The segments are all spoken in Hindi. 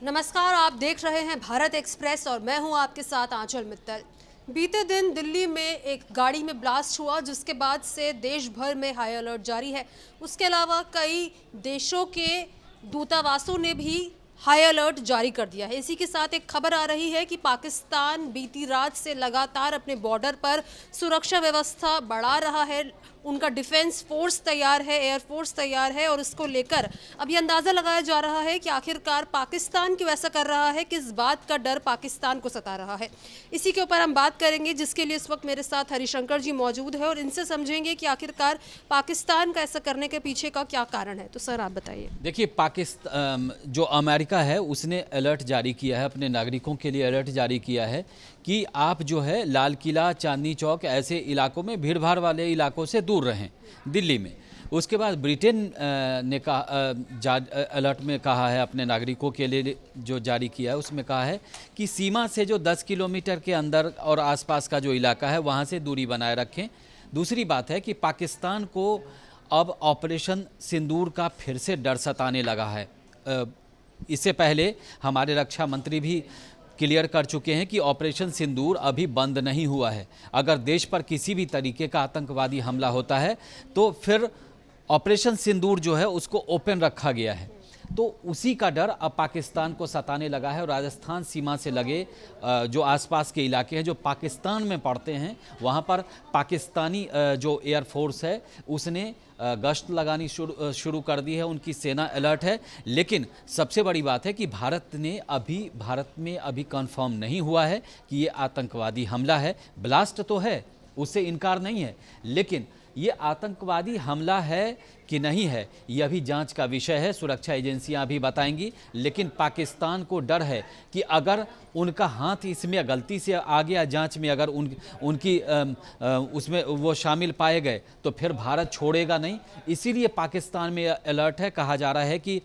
नमस्कार, आप देख रहे हैं भारत एक्सप्रेस और मैं हूं आपके साथ आंचल मित्तल। बीते दिन दिल्ली में एक गाड़ी में ब्लास्ट हुआ जिसके बाद से देश भर में हाई अलर्ट जारी है। उसके अलावा कई देशों के दूतावासों ने भी हाई अलर्ट जारी कर दिया है। इसी के साथ एक खबर आ रही है कि पाकिस्तान बीती रात से लगातार अपने बॉर्डर पर सुरक्षा व्यवस्था बढ़ा रहा है। उनका डिफेंस फोर्स तैयार है, एयरफोर्स तैयार है और इसको लेकर अब ये अंदाज़ा लगाया जा रहा है कि आखिरकार पाकिस्तान क्यों ऐसा कर रहा है, किस बात का डर पाकिस्तान को सता रहा है। इसी के ऊपर हम बात करेंगे, जिसके लिए इस वक्त मेरे साथ हरिशंकर जी मौजूद है और इनसे समझेंगे कि आखिरकार पाकिस्तान का ऐसा करने के पीछे का क्या कारण है। तो सर आप बताइए। देखिए, पाकिस्तान जो अमेरिका है उसने अलर्ट जारी किया है, अपने नागरिकों के लिए अलर्ट जारी किया है कि आप जो है लाल किला, चांदनी चौक ऐसे इलाकों में, भीड़ भाड़ वाले इलाकों से दूर रहें दिल्ली में। उसके बाद ब्रिटेन ने कहा, अलर्ट में कहा है, अपने नागरिकों के लिए जो जारी किया है उसमें कहा है कि सीमा से जो 10 किलोमीटर के अंदर और आसपास का जो इलाका है वहाँ से दूरी बनाए रखें। दूसरी बात है कि पाकिस्तान को अब ऑपरेशन सिंदूर का फिर से डर सताने लगा है। इससे पहले हमारे रक्षा मंत्री भी क्लियर कर चुके हैं कि ऑपरेशन सिंदूर अभी बंद नहीं हुआ है। अगर देश पर किसी भी तरीके का आतंकवादी हमला होता है तो फिर ऑपरेशन सिंदूर जो है उसको ओपन रखा गया है। तो उसी का डर अब पाकिस्तान को सताने लगा है और राजस्थान सीमा से लगे जो आसपास के इलाके हैं जो पाकिस्तान में पड़ते हैं, वहाँ पर पाकिस्तानी जो एयरफोर्स है उसने गश्त लगानी शुरू कर दी है। उनकी सेना अलर्ट है। लेकिन सबसे बड़ी बात है कि भारत में अभी कंफर्म नहीं हुआ है कि ये आतंकवादी हमला है। ब्लास्ट तो है, उससे इनकार नहीं है, लेकिन ये आतंकवादी हमला है कि नहीं है यह अभी जांच का विषय है। सुरक्षा एजेंसियां अभी बताएंगी। लेकिन पाकिस्तान को डर है कि अगर उनका हाथ इसमें गलती से आ गया जांच में, अगर उनकी उसमें वो शामिल पाए गए तो फिर भारत छोड़ेगा नहीं। इसीलिए पाकिस्तान में अलर्ट है। कहा जा रहा है कि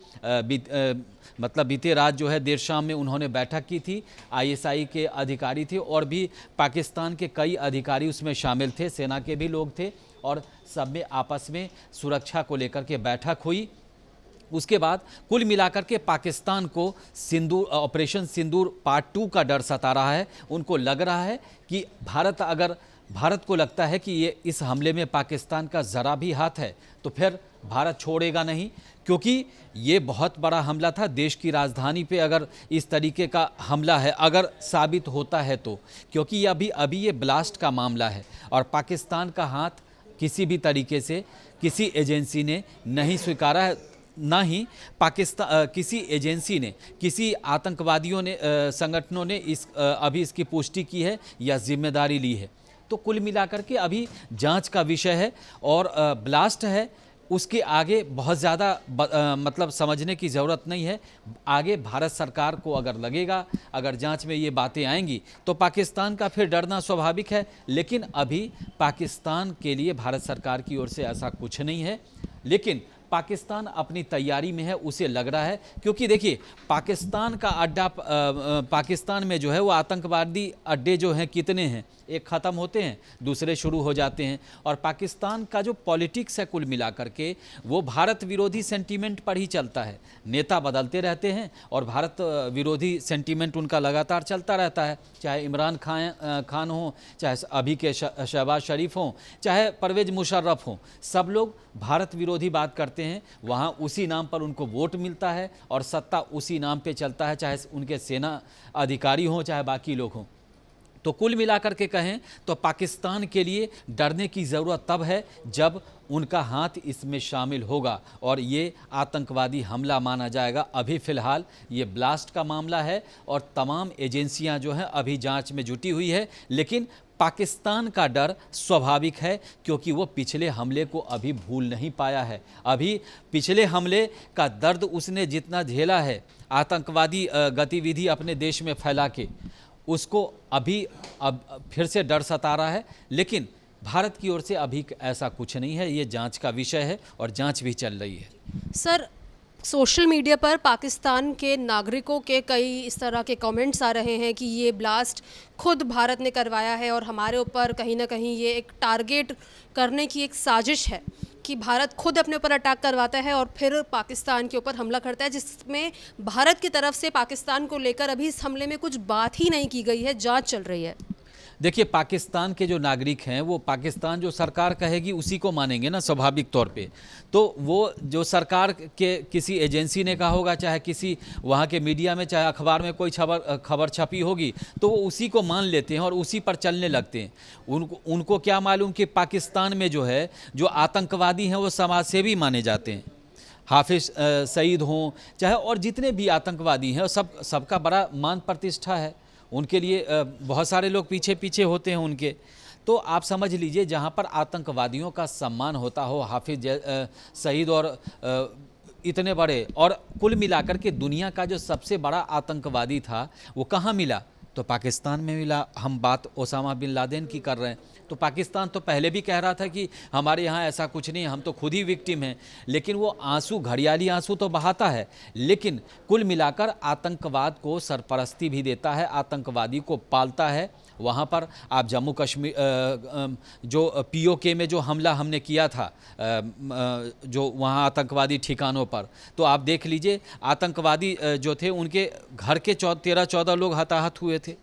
बीते रात जो है देर शाम में उन्होंने बैठक की थी। आईएसआई के अधिकारी थे और भी पाकिस्तान के कई अधिकारी उसमें शामिल थे, सेना के भी लोग थे और सब में आपस में सुरक्षा को लेकर के बैठक हुई। उसके बाद कुल मिलाकर के पाकिस्तान को सिंदूर, ऑपरेशन सिंदूर पार्ट 2 का डर सता रहा है। उनको लग रहा है कि भारत को लगता है कि ये इस हमले में पाकिस्तान का ज़रा भी हाथ है तो फिर भारत छोड़ेगा नहीं, क्योंकि ये बहुत बड़ा हमला था। देश की राजधानी पे अगर इस तरीके का हमला है, अगर साबित होता है तो, क्योंकि ये अभी ये ब्लास्ट का मामला है और पाकिस्तान का हाथ किसी भी तरीके से किसी एजेंसी ने नहीं स्वीकारा है, ना ही पाकिस्तान किसी एजेंसी ने, किसी आतंकवादियों ने, संगठनों ने अभी इसकी पुष्टि की है या जिम्मेदारी ली है। तो कुल मिलाकर के अभी जांच का विषय है और ब्लास्ट है, उसके आगे बहुत ज़्यादा समझने की ज़रूरत नहीं है। आगे भारत सरकार को अगर लगेगा, अगर जांच में ये बातें आएंगी तो पाकिस्तान का फिर डरना स्वाभाविक है। लेकिन अभी पाकिस्तान के लिए भारत सरकार की ओर से ऐसा कुछ नहीं है। लेकिन पाकिस्तान अपनी तैयारी में है, उसे लग रहा है, क्योंकि देखिए पाकिस्तान का अड्डा, पाकिस्तान में जो है वो आतंकवादी अड्डे जो हैं कितने हैं, एक ख़त्म होते हैं दूसरे शुरू हो जाते हैं। और पाकिस्तान का जो पॉलिटिक्स है कुल मिलाकर के वो भारत विरोधी सेंटीमेंट पर ही चलता है। नेता बदलते रहते हैं और भारत विरोधी सेंटीमेंट उनका लगातार चलता रहता है, चाहे इमरान खान हो, चाहे अभी के शहबाज शरीफ हों, चाहे परवेज मुशर्रफ हों, सब लोग भारत विरोधी बात करते हैं। वहाँ उसी नाम पर उनको वोट मिलता है और सत्ता उसी नाम पे चलता है, चाहे उनके सेना अधिकारी हों चाहे बाकी लोग हों। तो कुल मिलाकर के कहें तो पाकिस्तान के लिए डरने की ज़रूरत तब है जब उनका हाथ इसमें शामिल होगा और ये आतंकवादी हमला माना जाएगा। अभी फ़िलहाल ये ब्लास्ट का मामला है और तमाम एजेंसियां जो हैं अभी जांच में जुटी हुई है। लेकिन पाकिस्तान का डर स्वाभाविक है, क्योंकि वो पिछले हमले को अभी भूल नहीं पाया है। अभी पिछले हमले का दर्द उसने जितना झेला है, आतंकवादी गतिविधि अपने देश में फैला के, उसको अब फिर से डर सता रहा है। लेकिन भारत की ओर से अभी ऐसा कुछ नहीं है। ये जांच का विषय है और जांच भी चल रही है। सर, सोशल मीडिया पर पाकिस्तान के नागरिकों के कई इस तरह के कमेंट्स आ रहे हैं कि ये ब्लास्ट खुद भारत ने करवाया है और हमारे ऊपर कहीं ना कहीं ये एक टारगेट करने की एक साजिश है कि भारत खुद अपने ऊपर अटैक करवाता है और फिर पाकिस्तान के ऊपर हमला करता है, जिसमें भारत की तरफ से पाकिस्तान को लेकर अभी इस हमले में कुछ बात ही नहीं की गई है, जांच चल रही है। देखिए, पाकिस्तान के जो नागरिक हैं वो पाकिस्तान जो सरकार कहेगी उसी को मानेंगे ना, स्वाभाविक तौर पे। तो वो जो सरकार के किसी एजेंसी ने कहा होगा, चाहे किसी वहाँ के मीडिया में, चाहे अखबार में कोई खबर छपी होगी, तो वो उसी को मान लेते हैं और उसी पर चलने लगते हैं। उनको क्या मालूम कि पाकिस्तान में जो है जो आतंकवादी हैं वो समाज सेवी माने जाते हैं। हाफिज सईद हों चाहे और जितने भी आतंकवादी हैं, सबका बड़ा मान प्रतिष्ठा है उनके लिए। बहुत सारे लोग पीछे पीछे होते हैं उनके। तो आप समझ लीजिए, जहाँ पर आतंकवादियों का सम्मान होता हो, हाफिज सईद और इतने बड़े, और कुल मिलाकर के दुनिया का जो सबसे बड़ा आतंकवादी था वो कहाँ मिला? तो पाकिस्तान में मिला। हम बात ओसामा बिन लादेन की कर रहे हैं, तो पाकिस्तान तो पहले भी कह रहा था कि हमारे यहाँ ऐसा कुछ नहीं, हम तो खुद ही विक्टिम हैं। लेकिन वो आंसू, घड़ियाली आंसू तो बहाता है, लेकिन कुल मिलाकर आतंकवाद को सरपरस्ती भी देता है, आतंकवादी को पालता है। वहाँ पर आप जम्मू कश्मीर जो पीओके में जो हमला हमने किया था, जो वहाँ आतंकवादी ठिकानों पर, तो आप देख लीजिए, आतंकवादी जो थे उनके घर के 13-14 लोग हताहत हुए थे।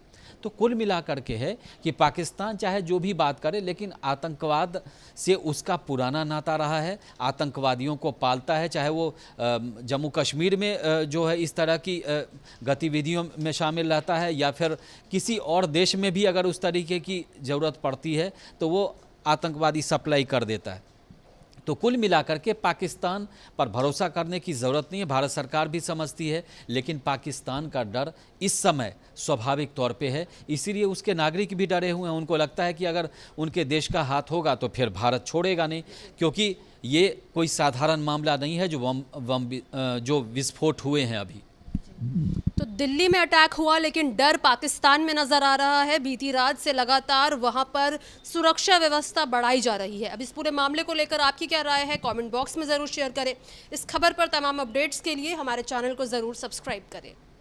तो कुल मिलाकर के है कि पाकिस्तान चाहे जो भी बात करे, लेकिन आतंकवाद से उसका पुराना नाता रहा है, आतंकवादियों को पालता है। चाहे वो जम्मू कश्मीर में जो है इस तरह की गतिविधियों में शामिल रहता है, या फिर किसी और देश में भी अगर उस तरीके की ज़रूरत पड़ती है तो वो आतंकवादी सप्लाई कर देता है। तो कुल मिलाकर के पाकिस्तान पर भरोसा करने की ज़रूरत नहीं है, भारत सरकार भी समझती है। लेकिन पाकिस्तान का डर इस समय स्वाभाविक तौर पे है, इसीलिए उसके नागरिक भी डरे हुए हैं। उनको लगता है कि अगर उनके देश का हाथ होगा तो फिर भारत छोड़ेगा नहीं, क्योंकि ये कोई साधारण मामला नहीं है जो विस्फोट हुए हैं अभी। तो दिल्ली में अटैक हुआ, लेकिन डर पाकिस्तान में नजर आ रहा है। बीती रात से लगातार वहां पर सुरक्षा व्यवस्था बढ़ाई जा रही है। अब इस पूरे मामले को लेकर आपकी क्या राय है, कमेंट बॉक्स में ज़रूर शेयर करें। इस खबर पर तमाम अपडेट्स के लिए हमारे चैनल को ज़रूर सब्सक्राइब करें।